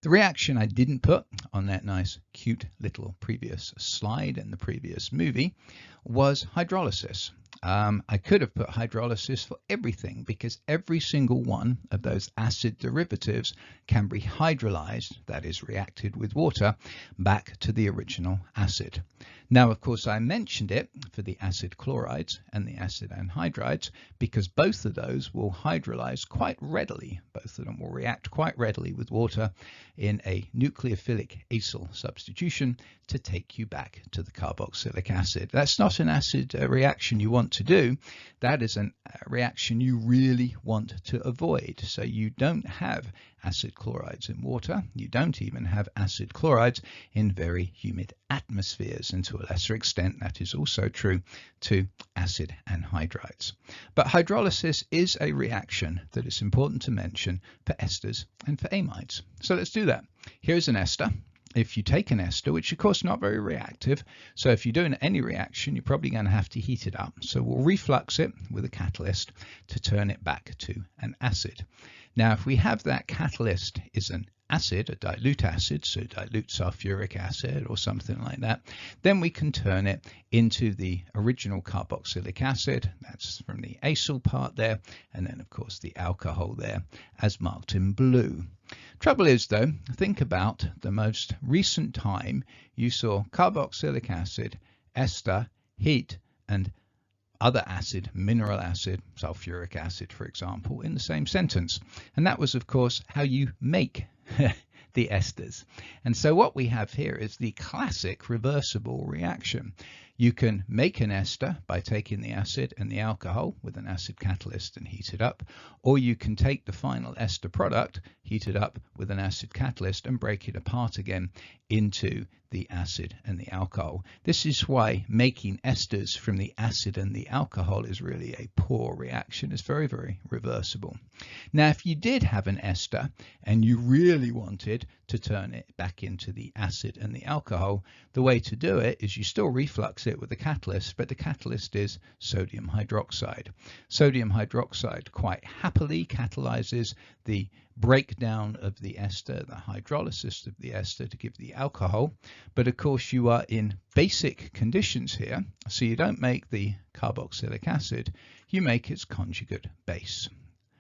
The reaction I didn't put on that nice, cute little previous slide in the previous movie was hydrolysis. I could have put hydrolysis for everything because every single one of those acid derivatives can be hydrolyzed, that is reacted with water, back to the original acid. Now, of course, I mentioned it for the acid chlorides and the acid anhydrides because both of those will hydrolyze quite readily. Both of them will react quite readily with water in a nucleophilic acyl substitution to take you back to the carboxylic acid. That's not an acid reaction you want to do. That is a reaction you really want to avoid. So you don't have acid chlorides in water. You don't even have acid chlorides in very humid atmospheres, and to a lesser extent that is also true to acid anhydrides. But hydrolysis is a reaction that is important to mention for esters and for amides. So let's do that. Here's an ester. If you take an ester, which of course is not very reactive, so if you're doing any reaction, you're probably going to have to heat it up. So we'll reflux it with a catalyst to turn it back to an acid. Now, if we have that catalyst is an acid, a dilute acid, so dilute sulfuric acid or something like that, then we can turn it into the original carboxylic acid. That's from the acyl part there, and then of course the alcohol there as marked in blue. Trouble is though, think about the most recent time you saw carboxylic acid, ester, heat, and other acid, mineral acid, sulfuric acid, for example, in the same sentence. And that was, of course, how you make the esters. And so what we have here is the classic reversible reaction. You can make an ester by taking the acid and the alcohol with an acid catalyst and heat it up, or you can take the final ester product, heat it up with an acid catalyst and break it apart again into the acid and the alcohol. This is why making esters from the acid and the alcohol is really a poor reaction. It's very, very reversible. Now, if you did have an ester and you really wanted to turn it back into the acid and the alcohol, the way to do it is you still reflux it with a catalyst, but the catalyst is sodium hydroxide. Sodium hydroxide quite happily catalyzes the breakdown of the ester, the hydrolysis of the ester to give the alcohol. But of course you are in basic conditions here, so you don't make the carboxylic acid, you make its conjugate base.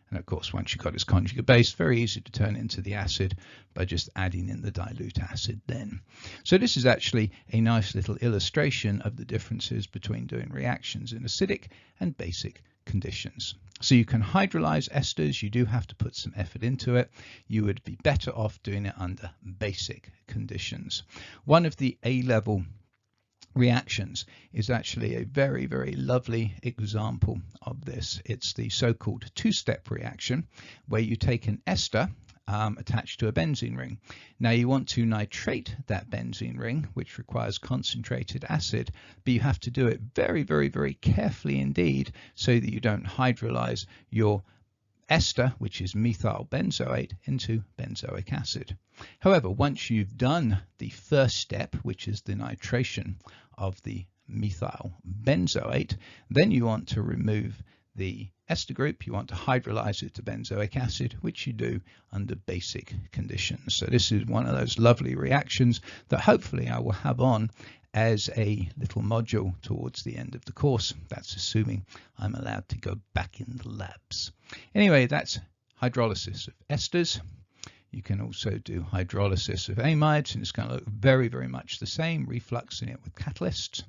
And of course, once you've got its conjugate base, very easy to turn into the acid by just adding in the dilute acid then. So this is actually a nice little illustration of the differences between doing reactions in acidic and basic conditions. So you can hydrolyze esters. You do have to put some effort into it. You would be better off doing it under basic conditions. One of the A-level reactions is actually a very, very lovely example of this. It's the so-called two-step reaction where you take an ester attached to a benzene ring. Now you want to nitrate that benzene ring, which requires concentrated acid, but you have to do it very, very, very carefully indeed so that you don't hydrolyze your ester, which is methyl benzoate, into benzoic acid. However, once you've done the first step, which is the nitration of the methyl benzoate, then you want to remove the ester group, you want to hydrolyze it to benzoic acid, which you do under basic conditions. So this is one of those lovely reactions that hopefully I will have on as a little module towards the end of the course. That's assuming I'm allowed to go back in the labs. Anyway, that's hydrolysis of esters. You can also do hydrolysis of amides, and it's going to look very, very much the same, refluxing it with catalysts.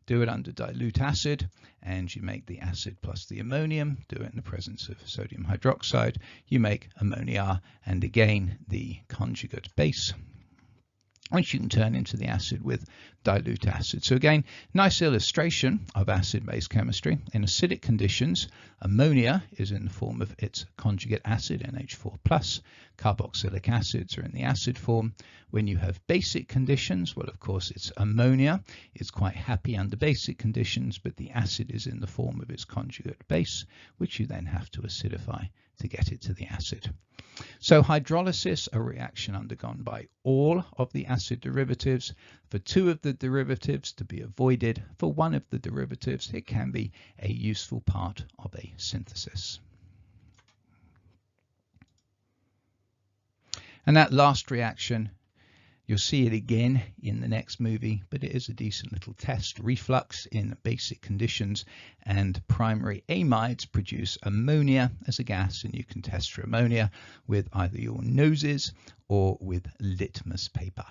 Do it under dilute acid, and you make the acid plus the ammonium. Do it in the presence of sodium hydroxide. You make ammonia, and again, the conjugate base, which you can turn into the acid with dilute acid. So again, nice illustration of acid-base chemistry. In acidic conditions, ammonia is in the form of its conjugate acid, NH4+. Carboxylic acids are in the acid form. When you have basic conditions, well, of course, it's ammonia. It's quite happy under basic conditions, but the acid is in the form of its conjugate base, which you then have to acidify to get it to the acid. So hydrolysis, a reaction undergone by all of the acid derivatives. For two of the derivatives to be avoided, for one of the derivatives, it can be a useful part of a synthesis. And that last reaction, you'll see it again in the next movie, but it is a decent little test. Reflux in basic conditions, and primary amides produce ammonia as a gas, and you can test for ammonia with either your noses or with litmus paper.